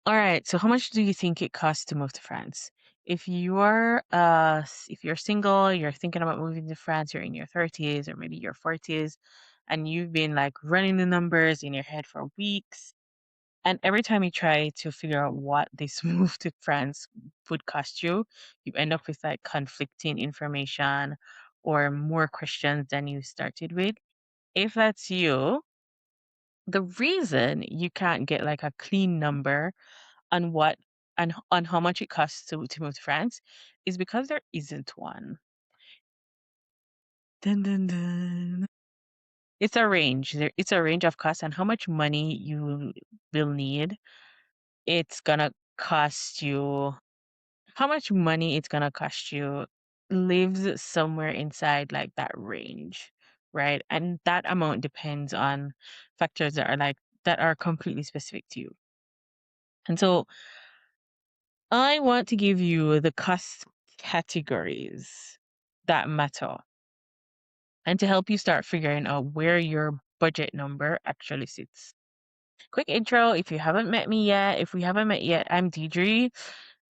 All right. So how much do you think it costs to move to France? If you're single, you're thinking about moving to France, you're in your 30s or maybe your 40s, and you've been like running the numbers in your head for weeks. And every time you try to figure out what this move to France would cost you, you end up with like conflicting information or more questions than you started with. If that's you, the reason you can't get like a clean number on what and on how much it costs to move to France is because there isn't one. Dun, dun, dun. It's a range. It's a range of costs and how much money you will need. It's gonna cost you how much money it's gonna cost you lives somewhere inside like that range, right? And that amount depends on factors that are completely specific to you. And so I want to give you the cost categories that matter and to help you start figuring out where your budget number actually sits. Quick intro if you haven't met me yet. If we haven't met yet, I'm Diedre,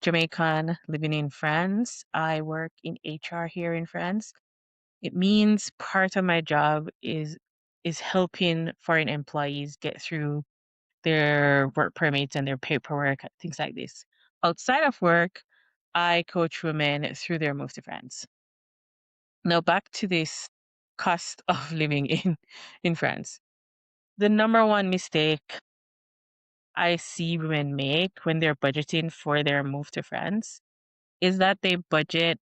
Jamaican living in France. I work in HR here in France. It means part of my job is helping foreign employees get through their work permits and their paperwork, things like this. Outside of work, I coach women through their move to France. Now back to this cost of living in France. The number one mistake I see women make when they're budgeting for their move to France is that they budget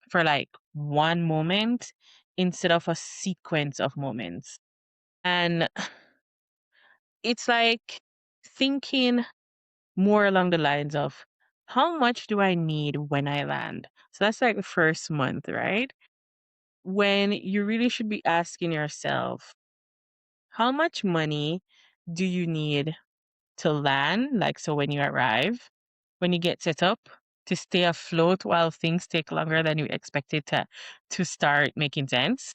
for like one moment instead of a sequence of moments. And it's like thinking more along the lines of how much do I need when I land? So that's like the first month, right? When you really should be asking yourself, how much money do you need to land? Like, so when you arrive, when you get set up, to stay afloat while things take longer than you expected to start making sense,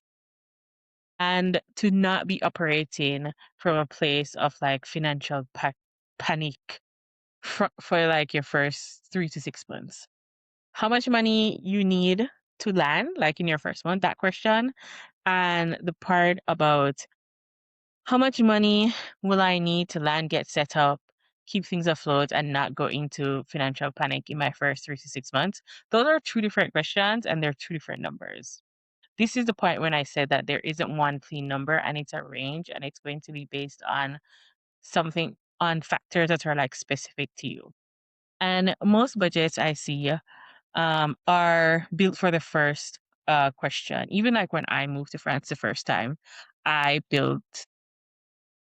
and to not be operating from a place of like financial panic for like your first 3 to 6 months. How much money you need to land, like in your first month, that question, and the part about how much money will I need to land, get set up, keep things afloat, and not go into financial panic in my first 3 to 6 months. Those are two different questions and they're two different numbers. This is the point when I said that there isn't one clean number and it's a range and it's going to be based on something on factors that are like specific to you. And most budgets I see are built for the first question. Even like when I moved to France the first time, I built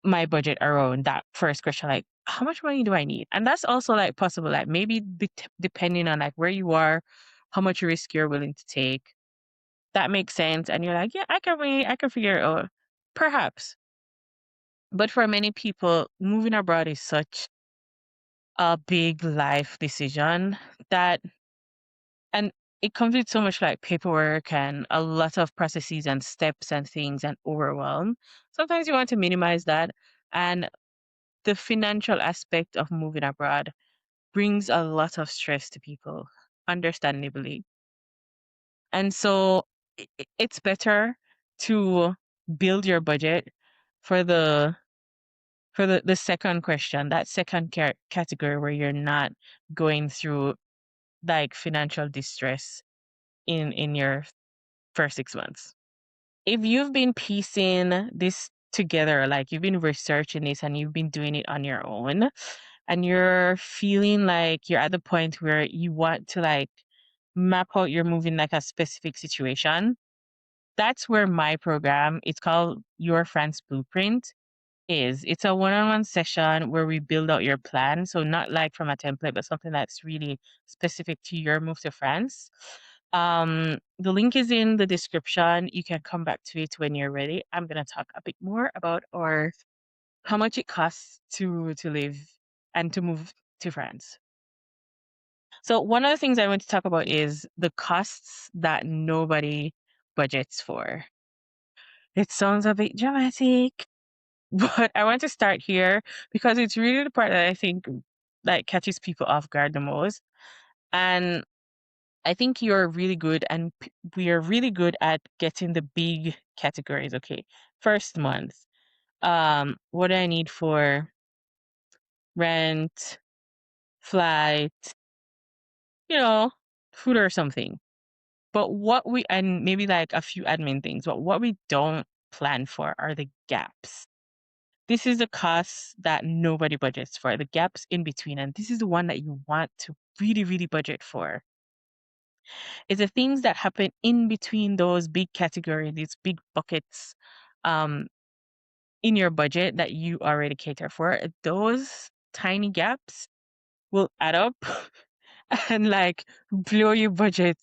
my budget around that first question, like how much money do I need? And that's also like possible, like maybe depending on like where you are, how much risk you're willing to take. That makes sense. And you're like, yeah, I can figure it out. Perhaps. But for many people, moving abroad is such a big life decision that and it comes with so much like paperwork and a lot of processes and steps and things and overwhelm. Sometimes you want to minimize that. And the financial aspect of moving abroad brings a lot of stress to people, understandably. And so it's better to build your budget for the second question, that second category where you're not going through like financial distress in your first 6 months. If you've been piecing this together, like you've been researching this and you've been doing it on your own, and you're feeling like you're at the point where you want to like map out your move in like a specific situation, that's where my program, it's called Your France Blueprint, is. It's a one-on-one session where we build out your plan. So not like from a template, but something that's really specific to your move to France. The link is in the description. You can come back to it when you're ready. I'm gonna talk a bit more about or how much it costs to live and to move to France. So one of the things I want to talk about is the costs that nobody budgets for. It sounds a bit dramatic, but I want to start here because it's really the part that I think like catches people off guard the most. And I think you're really good, and we are really good at getting the big categories. Okay, first month. What do I need for rent, flight, you know, food or something. But what we, and maybe like a few admin things, but what we don't plan for are the gaps. This is the cost that nobody budgets for, the gaps in between. And this is the one that you want to really, really budget for. It's the things that happen in between those big categories, these big buckets um, in your budget that you already cater for. Those tiny gaps will add up and like blow your budget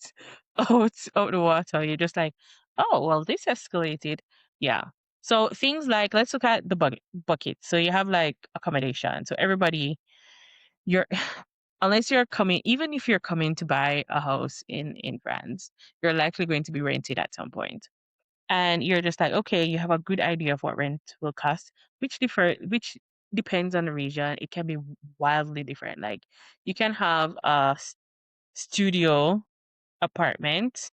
out the water. You're just like, oh well, this escalated. Yeah. So things like, let's look at the bucket. So you have like accommodation. So everybody, you're unless you're coming, even if you're coming to buy a house in France, you're likely going to be rented at some point. And you're just like, okay, you have a good idea of what rent will cost, which depends on the region. It can be wildly different. Like you can have a studio apartment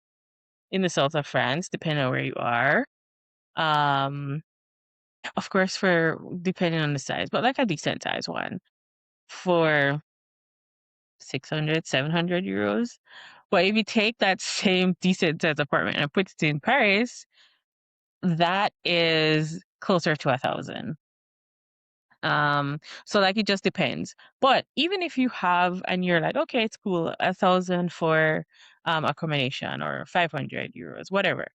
in the south of France, depending on where you are. Um, of course, for depending on the size, but like a decent size one for 600, 700 euros. But if you take that same decent size apartment and put it in Paris, that is closer to 1,000. So like it just depends. But even if you have and you're like, okay, it's cool, 1,000 for accommodation or 500 euros, whatever.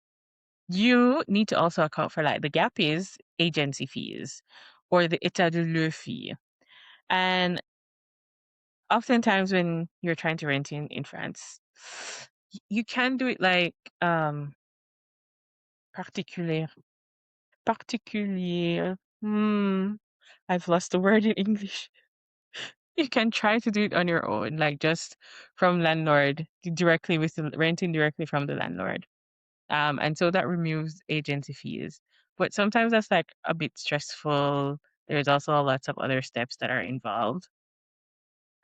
You need to also account for like the gap is agency fees or the état de lieu fee. And oftentimes when you're trying to rent in France, you can do it like particulier. Particulier. I've lost the word in English. You can try to do it on your own, like just from landlord directly with the renting directly from the landlord. And so that removes agency fees. But sometimes that's like a bit stressful. There's also lots of other steps that are involved.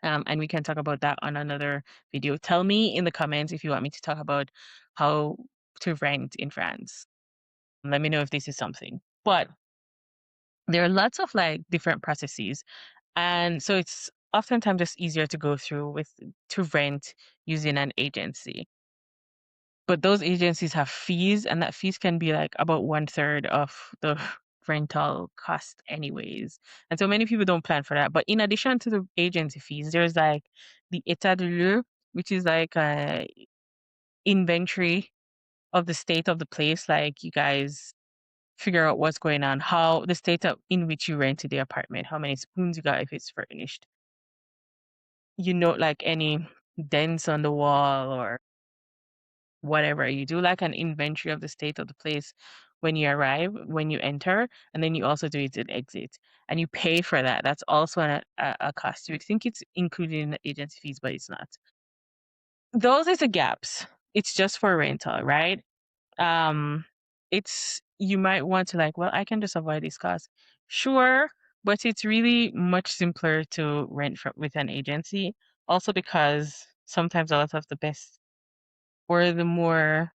And we can talk about that on another video. Tell me in the comments if you want me to talk about how to rent in France. Let me know if this is something. But there are lots of like different processes. And so it's oftentimes just easier to go through with to rent using an agency. But those agencies have fees, and that fees can be like about 1/3 of the rental cost anyways. And so many people don't plan for that. But in addition to the agency fees, there's like the état de lieu, which is like a inventory of the state of the place. Like you guys figure out what's going on, how the state of, in which you rented the apartment, how many spoons you got if it's furnished. You note like any dents on the wall or whatever. You do like an inventory of the state of the place when you arrive, when you enter, and then you also do it at exit. And you pay for that. That's also a cost. You would think it's included in the agency fees, but it's not. Those are the gaps. It's just for rental, right? Um, it's you might want to like, well, I can just avoid these costs. Sure, but it's really much simpler to rent with an agency. Also because sometimes a lot of the best or the more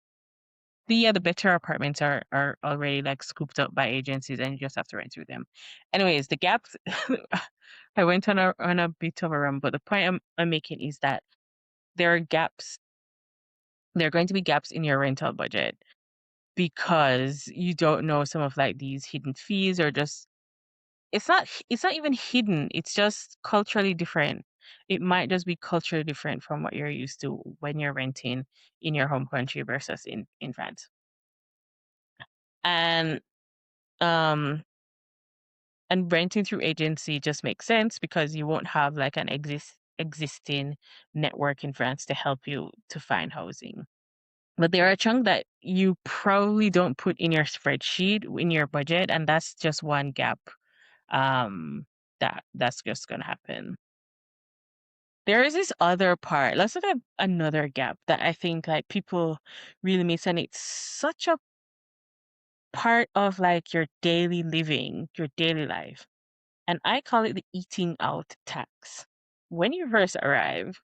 the better apartments are already like scooped up by agencies and you just have to rent through them. Anyways, the gaps I went on a bit of a run, but the point I'm making is that there are gaps. There are going to be gaps in your rental budget because you don't know some of like these hidden fees or just it's not even hidden. It's just culturally different. It might just be culturally different from what you're used to when you're renting in your home country versus in France. And um and renting through agency just makes sense because you won't have like an existing network in France to help you to find housing. But there are a chunk that you probably don't put in your spreadsheet in your budget, and that's just one gap. That's just gonna happen. There is this other part. Let's look at another gap that I think like people really miss, and it's such a part of like your daily living, your daily life. And I call it the eating out tax. when you first arrive,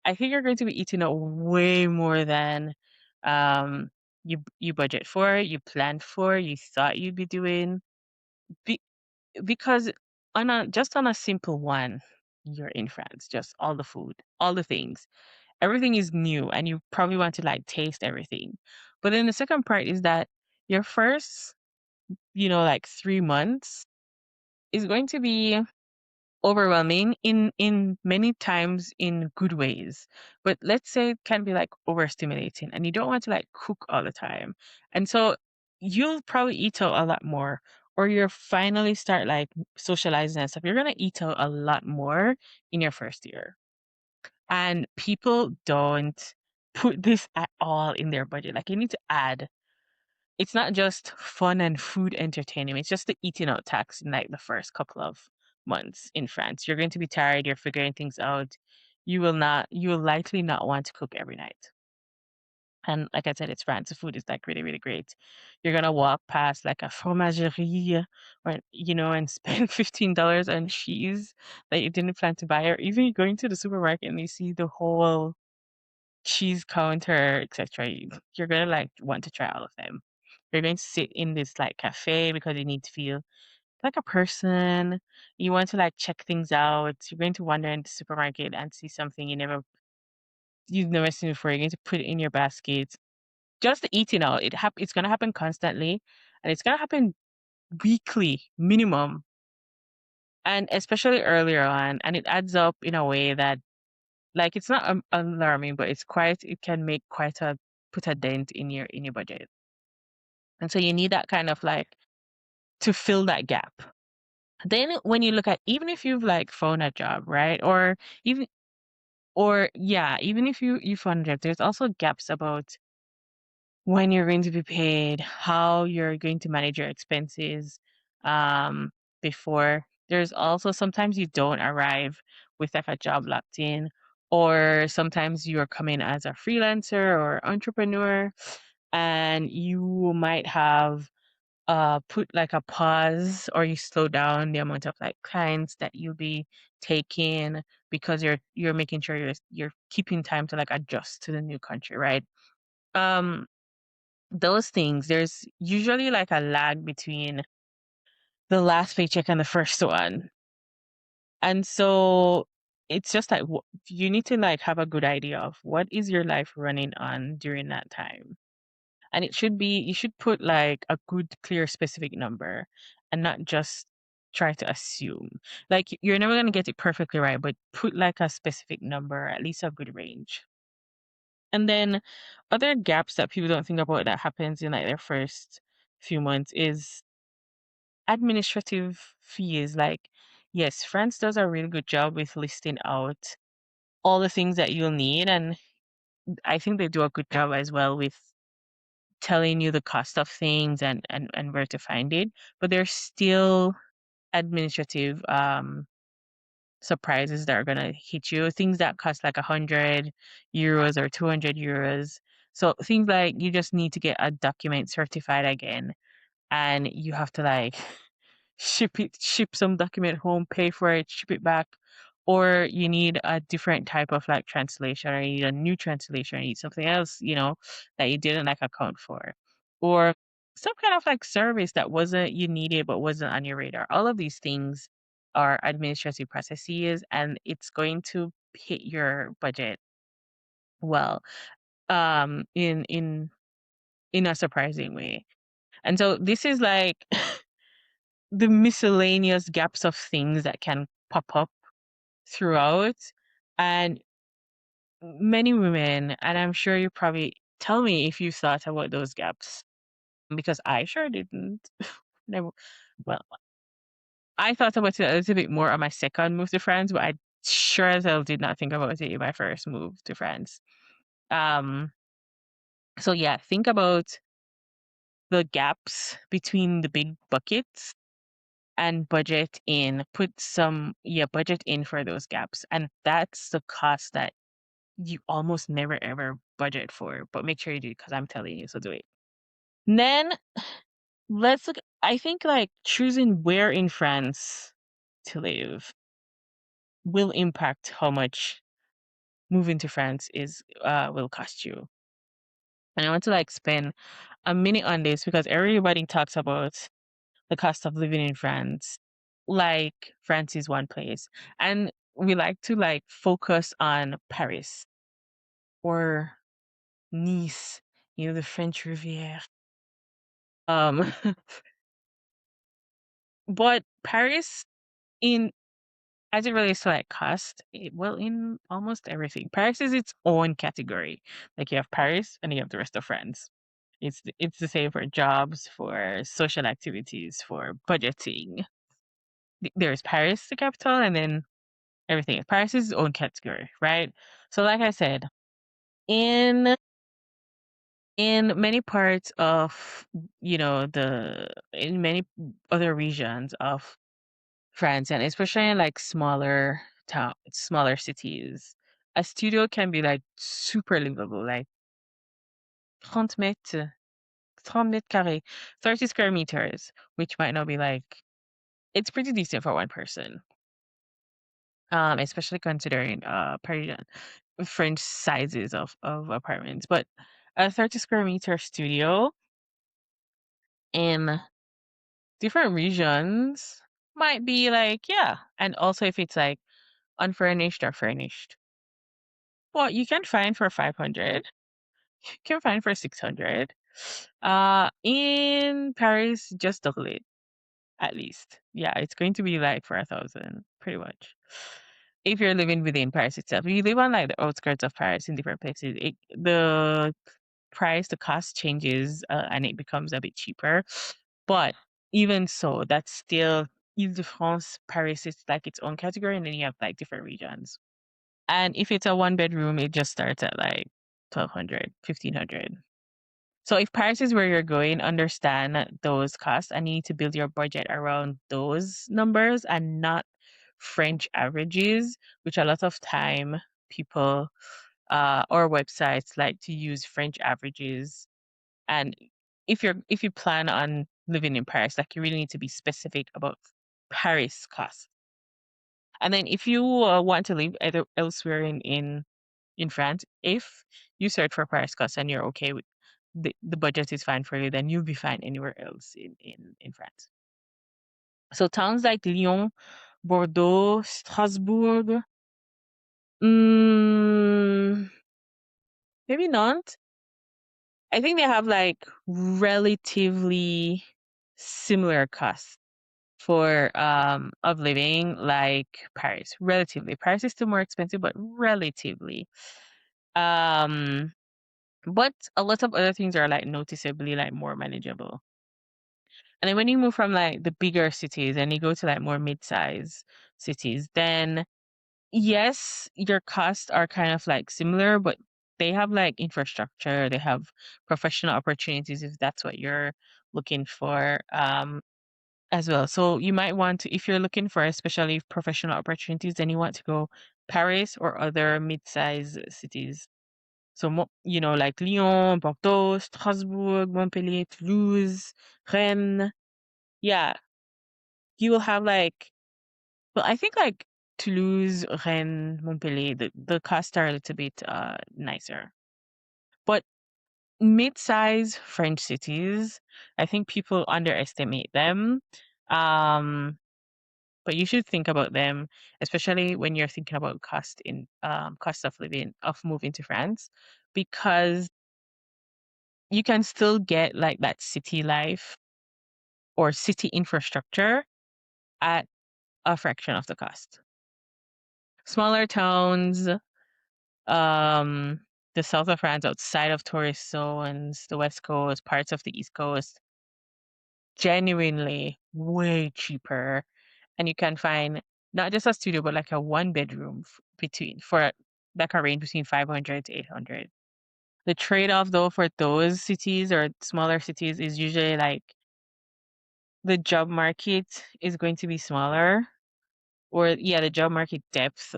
I think you're going to be eating out way more than um you budget for, you planned for, you thought you'd be doing. Be, because on a just on a simple one, you're in France, just all the food, all the things. Everything is new and you probably want to like taste everything. But then the second part is that your first, like 3 months is going to be overwhelming in many times in good ways. But let's say it can be like overstimulating and you don't want to like cook all the time. And so you'll probably eat out a lot more, or you're finally start like socializing and stuff. You're gonna eat out a lot more in your first year. And people don't put this at all in their budget. Like you need to add, it's not just fun and food entertainment. It's just the eating out tax in like the first couple of months in France. You're going to be tired. You're figuring things out. You will likely not want to cook every night. And like I said, it's France. The food is like really, really great. You're gonna walk past like a fromagerie or and spend $15 on cheese that you didn't plan to buy, or even going to the supermarket and you see the whole cheese counter, etc. You're gonna like want to try all of them. You're going to sit in this like cafe because you need to feel like a person. You want to like check things out. You're going to wander in the supermarket and see something you've never seen before. You're going to put it in your basket. Just the eating out. It's gonna happen constantly, and it's gonna happen weekly minimum, and especially earlier on. And it adds up in a way that like it's not alarming, but it can make quite a put a dent in your budget. And so you need that kind of like to fill that gap. Then when you look at, even if you've like found a job, right? Even or yeah, even if you found a job, there's also gaps about when you're going to be paid, how you're going to manage your expenses um before. There's also sometimes you don't arrive with like a job locked in, or sometimes you're coming as a freelancer or entrepreneur and you might have put like a pause, or you slow down the amount of like clients that you'll be taking because you're making sure you're keeping time to like adjust to the new country, right? um those things, there's usually like a lag between the last paycheck and the first one. And so it's just like you need to like have a good idea of what is your life running on during that time. And you should put like a good, clear, specific number and not just try to assume. Like you're never going to get it perfectly right, but put like a specific number, at least a good range. And then other gaps that people don't think about that happens in like their first few months is administrative fees. Like, yes, France does a really good job with listing out all the things that you'll need. And I think they do a good job as well with telling you the cost of things and where to find it. But there's still administrative surprises that are gonna hit you. Things that cost like 100 euros or 200 euros. So things like you just need to get a document certified again, and you have to like ship some document home, pay for it, ship it back, or you need a different type of like translation, or you need a new translation, or you need something else, that you didn't like account for, or some kind of like service that wasn't you needed but wasn't on your radar. All of these things are administrative processes, and it's going to hit your budget well, in a surprising way. And so this is like the miscellaneous gaps of things that can pop up throughout. And many women, and I'm sure you probably tell me if you thought about those gaps, because I sure didn't. Never. Well, I thought about it a little bit more on my second move to France, but I sure as hell did not think about it in my first move to France. Um, so yeah, think about the gaps between the big buckets and budget in for those gaps. And that's the cost that you almost never ever budget for, but make sure you do because I'm telling you, so do it. Then let's look. I think like choosing where in France to live. will impact how much moving to France is will cost you. And I want to like spend a minute on this because everybody talks about the cost of living in France, like France is one place. And we like to like focus on Paris or Nice, the French Riviera. Um, but Paris in as it relates to like cost, well, in almost everything, Paris is its own category. Like you have Paris and you have the rest of France. It's the same for jobs, for social activities, for budgeting. There's Paris, the capital, and then everything. Paris is its own category, right? So, like I said, in many parts of the in many other regions of France, and especially in like smaller cities, a studio can be like super livable, like 30 mètres, 30 mètres carrés, 30 square meters, which might not be like, it's pretty decent for one person. Especially considering Parisian French sizes of apartments. But a 30 square meter studio in different regions might be like, yeah. And also if it's like unfurnished or furnished. Well, you can find for 500. You can find for 600. In Paris, just double it at least. Yeah, it's going to be like for 1,000, pretty much. If you're living within Paris itself, if you live on like the outskirts of Paris in different places, the price, the cost changes, and it becomes a bit cheaper. But even so, that's still Ile-de-France, Paris is like its own category, and then you have like different regions. And if it's a one bedroom, it just starts at like 1,200, 1,500. So if Paris is where you're going, understand those costs and you need to build your budget around those numbers and not French averages, which a lot of time people or websites like to use French averages. And if you plan on living in Paris, like you really need to be specific about Paris costs. And then if you want to live either elsewhere in France, if you search for price costs and you're okay with the budget is fine for you, then you'll be fine anywhere else in France. So towns like Lyon, Bordeaux, Strasbourg, mm, maybe Nantes. I think they have like relatively similar costs for of living like Paris. Relatively. Paris is still more expensive, but relatively. Um But a lot of other things are like noticeably like more manageable. And then when you move from like the bigger cities and you go to like more mid-size cities, then yes, your costs are kind of like similar, but they have like infrastructure, they have professional opportunities if that's what you're looking for as well. So you might want to, if you're looking for especially professional opportunities, then you want to go Paris or other mid-size cities. So, like Lyon, Bordeaux, Strasbourg, Montpellier, Toulouse, Rennes. Yeah, you will have like, well, I think like Toulouse, Rennes, Montpellier, the costs are a little bit nicer. But mid-size French cities, I think people underestimate them. Um, but you should think about them, especially when you're thinking about cost of living, of moving to France, because you can still get like that city life or city infrastructure at a fraction of the cost. Smaller towns, um, the south of France, outside of tourist zones, the west coast, parts of the east coast, genuinely way cheaper. And you can find not just a studio, but like a one bedroom between for that can range between 500 to 800. The trade off though for those cities or smaller cities is usually like the job market is going to be smaller, or yeah, the job market depth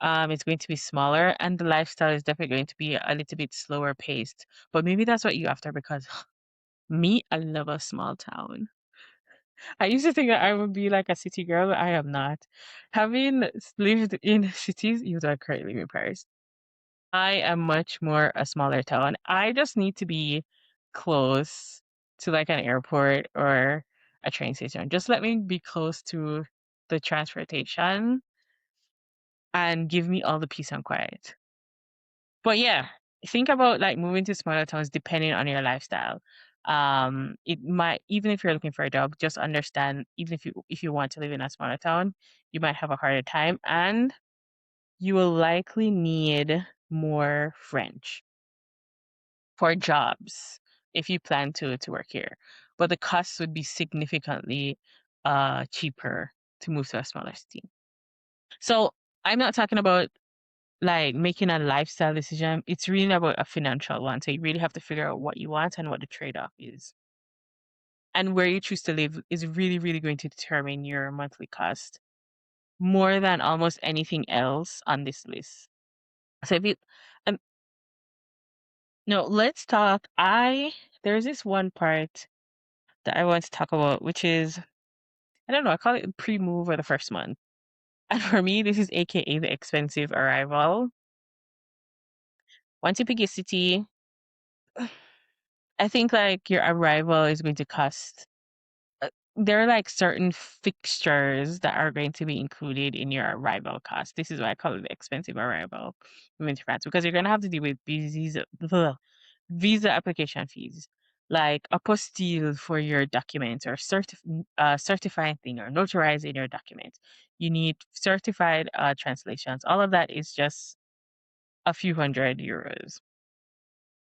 is going to be smaller, and the lifestyle is definitely going to be a little bit slower paced. But maybe that's what you after because me, I love a small town. I used to think that I would be like a city girl, but I am not. Having lived in cities, you are currently in Paris, I am much more a smaller town. I just need to be close to like an airport or a train station. Just let me be close to the transportation and give me all the peace and quiet. But yeah, think about like moving to smaller towns depending on your lifestyle. It might, even if you're looking for a job, just understand even if you want to live in a smaller town, you might have a harder time and you will likely need more French for jobs if you plan to work here. But the costs would be significantly cheaper to move to a smaller city. So I'm not talking about like making a lifestyle decision. It's really about a financial one. So you really have to figure out what you want and what the trade-off is. And where you choose to live is really, really going to determine your monthly cost more than almost anything else on this list. So if you um no, let's talk. There's this one part that I want to talk about, which is I don't know, I call it pre-move or the first month. And for me, this is AKA the expensive arrival. Once you pick a city, I think like your arrival is going to cost there are like certain fixtures that are going to be included in your arrival cost. This is why I call it the expensive arrival moving to France because you're gonna have to deal with visa application fees, like apostille for your documents or certifying thing or notarizing your documents. You need certified translations. All of that is just a few hundred euros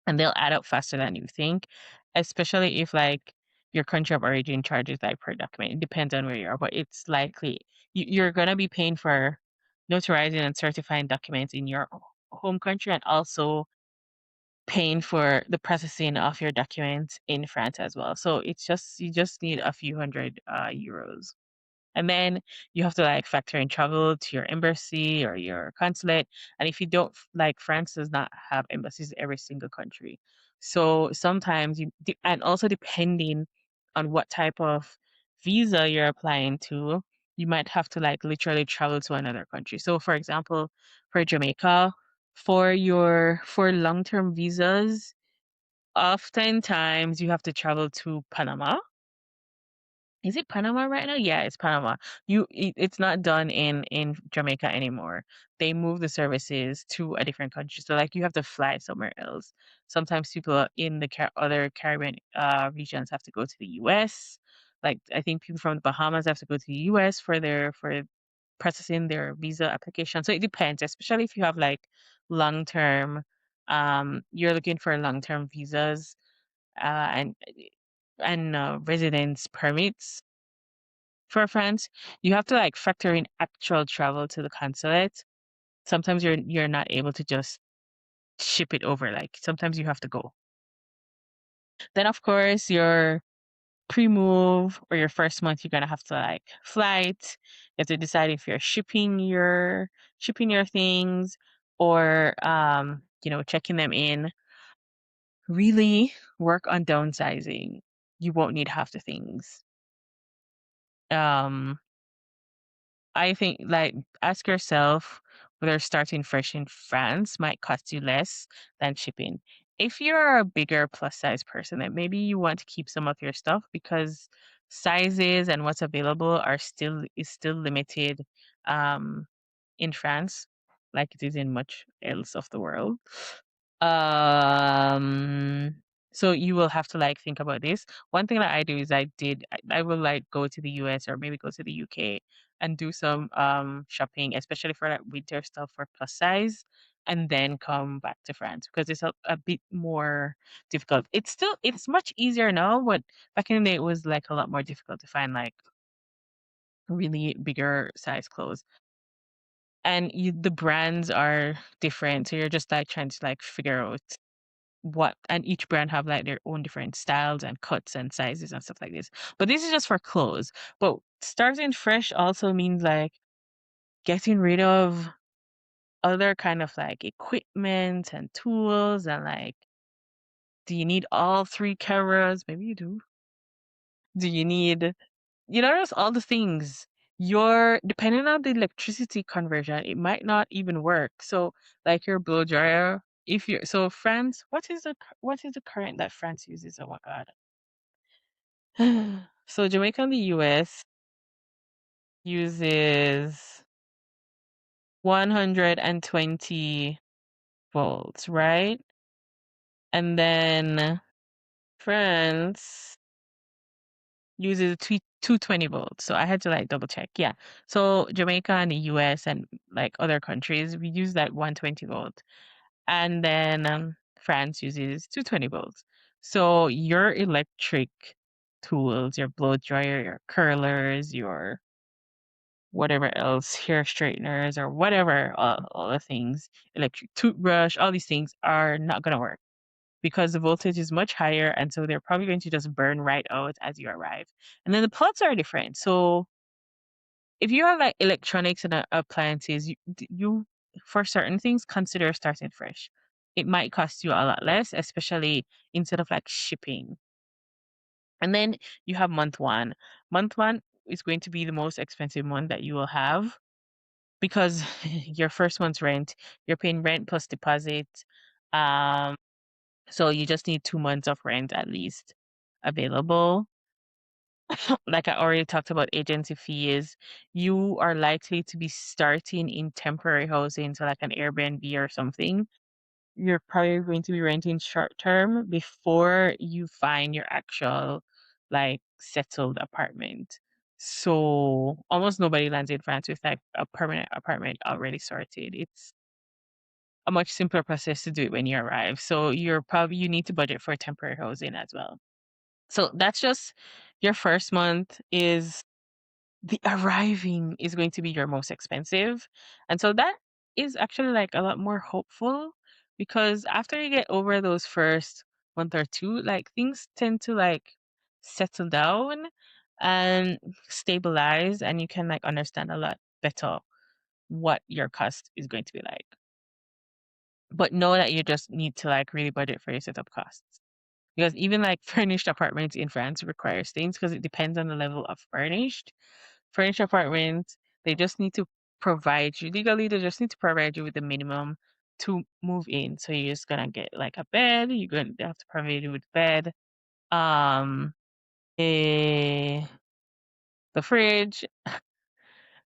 and they'll add up faster than you think, especially if like your country of origin charges like per document. It depends on where you are, but it's likely you're gonna be paying for notarizing and certifying documents in your home country and also paying for the processing of your documents in France as well. So it's just you just need a few hundred euros. And then you have to like factor in travel to your embassy or your consulate. And if you don't like France does not have embassies in every single country. So sometimes and also depending on what type of visa you're applying to, you might have to like literally travel to another country. So for example, for Jamaica, for long-term visas, oftentimes you have to travel to Panama. Is it Panama right now? Yeah, it's Panama. It's not done in Jamaica anymore. They move the services to a different country. So like you have to fly somewhere else. Sometimes people in the other Caribbean regions have to go to the US. Like I think people from the Bahamas have to go to the US for processing their visa application. So it depends, especially if you have like long-term you're looking for long-term visas and residence permits for France, you have to like factor in actual travel to the consulate. Sometimes you're not able to just ship it over. Like sometimes you have to go. Then of course your pre-move or your first month, you're gonna have to like flight. You have to decide if you're shipping your things or checking them in. Really work on downsizing. You won't need half the things. Um I think like ask yourself whether starting fresh in France might cost you less than shipping. If you're a bigger plus size person, then maybe you want to keep some of your stuff because sizes and what's available is still limited um in France, like it is in much else of the world. Um, so you will have to like think about this. One thing that I do is I will like go to the US or maybe go to the UK and do some shopping, especially for like winter stuff for plus size, and then come back to France because it's a bit more difficult. It's much easier now, but back in the day it was like a lot more difficult to find like really bigger size clothes. And the brands are different, so you're just like trying to like figure out what and each brand have like their own different styles and cuts and sizes and stuff like this. But this is just for clothes. But starting fresh also means like getting rid of other kind of like equipment and tools and like do you need all three cameras? Maybe you do. Do you need you notice all the things. Your depending on the electricity conversion, it might not even work. So, like your blow dryer, if you're so France, what is the current that France uses? Oh my god. So Jamaica and the US uses 120 volts, right? And then France uses 220 volts. So I had to like double check. Yeah. So Jamaica and the US and like other countries, we use that 120 volt. And then France uses 220 volts. So your electric tools, your blow dryer, your curlers, your whatever else, hair straighteners or whatever, all the things, electric toothbrush, all these things are not going to work because the voltage is much higher. And so they're probably going to just burn right out as you arrive. And then the plugs are different. So if you have like electronics and appliances, you for certain things, consider starting fresh. It might cost you a lot less, especially instead of like shipping. And then you have month one. Month one is going to be the most expensive one that you will have because your first month's rent, you're paying rent plus deposit. Um, so you just need 2 months of rent at least available. Like I already talked about agency fees, you are likely to be starting in temporary housing, so like an Airbnb or something. You're probably going to be renting short term before you find your actual like settled apartment. So almost nobody lands in France with like a permanent apartment already sorted. It's a much simpler process to do it when you arrive. So you need to budget for temporary housing as well. So that's just your first month is the arriving is going to be your most expensive. And so that is actually like a lot more hopeful because after you get over those first month or two, like things tend to like settle down and stabilize and you can like understand a lot better what your cost is going to be like. But know that you just need to like really budget for your setup costs. Because even like furnished apartments in France requires things because it depends on the level of furnished. Furnished apartments, they just need to provide you legally, they just need to provide you with the minimum to move in. So you're just gonna get like a bed, you're gonna have to provide you with bed, um the fridge,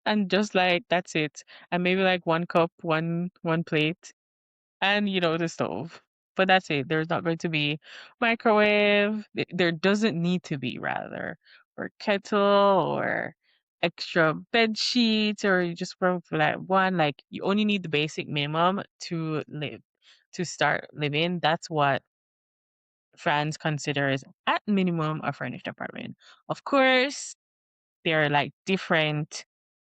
and just like that's it. And maybe like one cup, one plate, and the stove. But that's it. There's not going to be microwave. There doesn't need to be rather, or kettle or extra bed sheets, or you just for like one. Like you only need the basic minimum to live, to start living. That's what France considers at minimum a furnished apartment. Of course, there are like different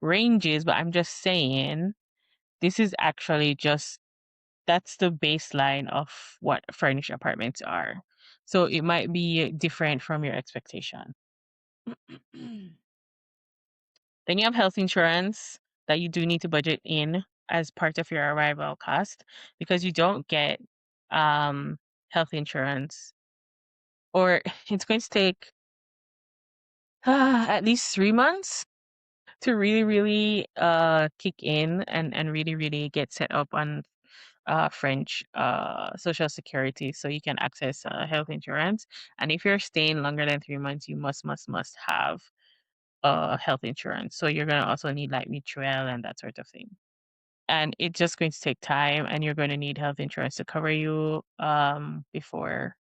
ranges, but I'm just saying this is actually just that's the baseline of what furnished apartments are. So it might be different from your expectation. Then you have health insurance that you do need to budget in as part of your arrival cost because you don't get health insurance or it's going to take at least 3 months to really kick in and really get set up on French social security so you can access health insurance. And if you're staying longer than 3 months, you must have health insurance. So you're gonna also need like mutual and that sort of thing. And it's just going to take time, and you're going to need health insurance to cover you before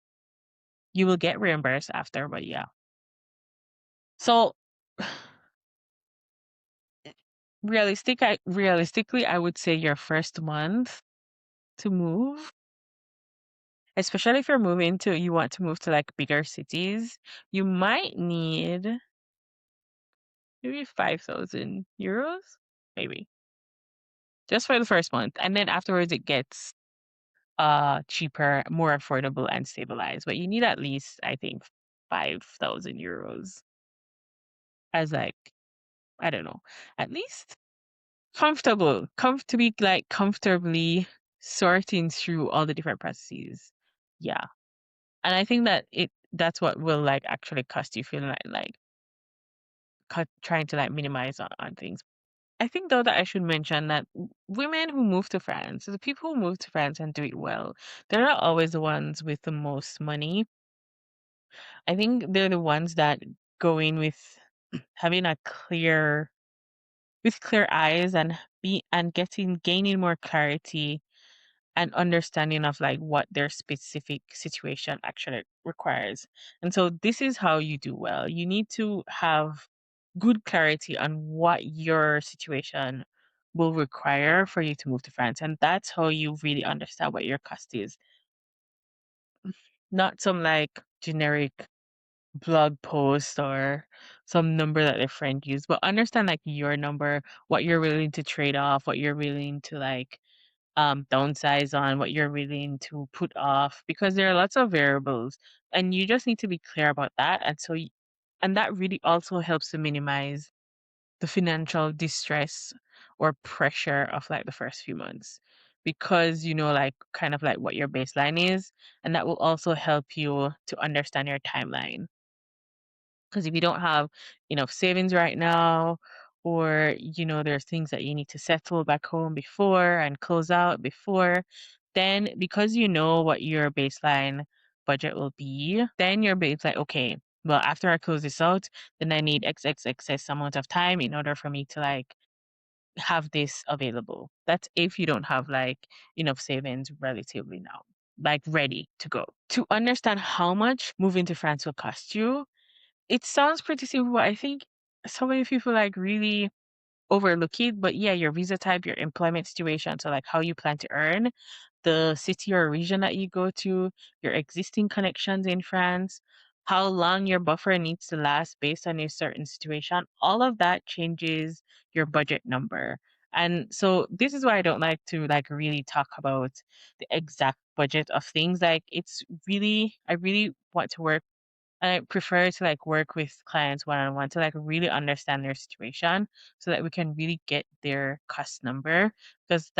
you will get reimbursed after. But yeah, so realistically, I would say your first month to move, especially if you want to move to like bigger cities, you might need maybe 5,000 euros, maybe just for the first month. And then afterwards it gets cheaper, more affordable and stabilized. But you need at least, I think, 5,000 euros as like, I don't know, at least to be like comfortably sorting through all the different processes. Yeah. And I think that that's what will like actually cost you feeling like trying to like minimize on things. I think though that I should mention that women who move to France, the people who move to France and do it well, they're not always the ones with the most money. I think they're the ones that go in with having a clear eyes and getting gaining more clarity and understanding of like what their specific situation actually requires. And so this is how you do well. You need to have good clarity on what your situation will require for you to move to France. And that's how you really understand what your cost is. Not some like generic blog post or some number that a friend used, but understand like your number, what you're willing to trade off, what you're willing to like downsize on, what you're willing to put off, because there are lots of variables and you just need to be clear about that. And so and that really also helps to minimize the financial distress or pressure of like the first few months, because you know like kind of like what your baseline is, and that will also help you to understand your timeline. Because if you don't have enough savings right now, or there's things that you need to settle back home before and close out before, then because you know what your baseline budget will be, then your base like, okay, well, after I close this out, then I need XX excess amount of time in order for me to like have this available. That's if you don't have like enough savings relatively now, like ready to go. To understand how much moving to France will cost you, it sounds pretty simple, but I think so many people like really overlook it. But yeah, your visa type, your employment situation, so like how you plan to earn, the city or region that you go to, your existing connections in France, how long your buffer needs to last based on your certain situation, all of that changes your budget number. And so this is why I don't like to like really talk about the exact budget of things. Like I really want to work, I prefer to like work with clients one on one to like really understand their situation so that we can really get their cost number, because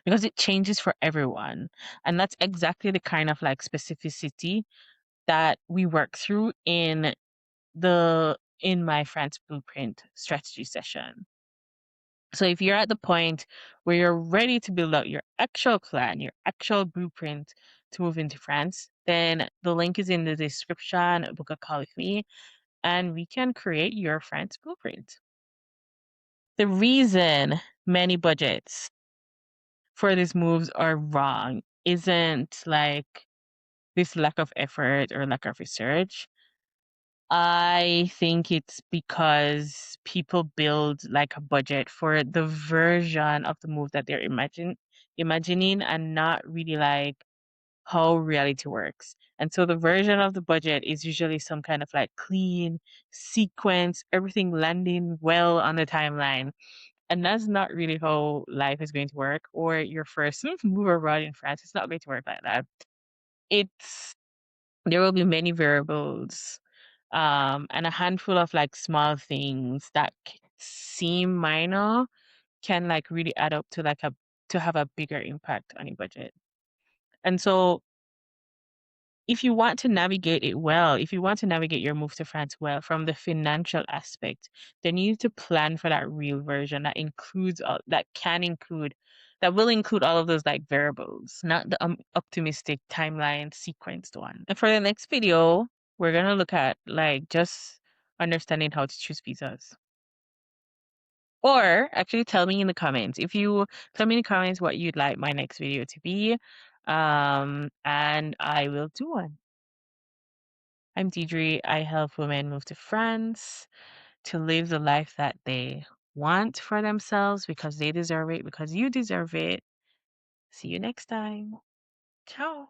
because it changes for everyone. And that's exactly the kind of like specificity that we work through in my France blueprint strategy session. So if you're at the point where you're ready to build out your actual plan, your actual blueprint to move into France, then the link is in the description. Book a call with me and we can create your France blueprint. The reason many budgets for these moves are wrong isn't like this lack of effort or lack of research. I think it's because people build like a budget for the version of the move that they're imagining, and not really like how reality works. And so the version of the budget is usually some kind of like clean sequence, everything landing well on the timeline. And that's not really how life is going to work, or your first move abroad in France. It's not going to work like that. It's There will be many variables, and a handful of like small things that seem minor can like really add up to like a to have a bigger impact on your budget. And so if you want to navigate it well, if you want to navigate your move to France well from the financial aspect, then you need to plan for that real version that includes all that will include all of those like variables, not the optimistic timeline sequenced one. And for the next video, we're gonna look at like just understanding how to choose visas. Or actually tell me in the comments, if you tell me in the comments what you'd like my next video to be, and I will do one. I'm Diedre. I help women move to France to live the life that they want for themselves, because they deserve it, because you deserve it. See you next time. Ciao.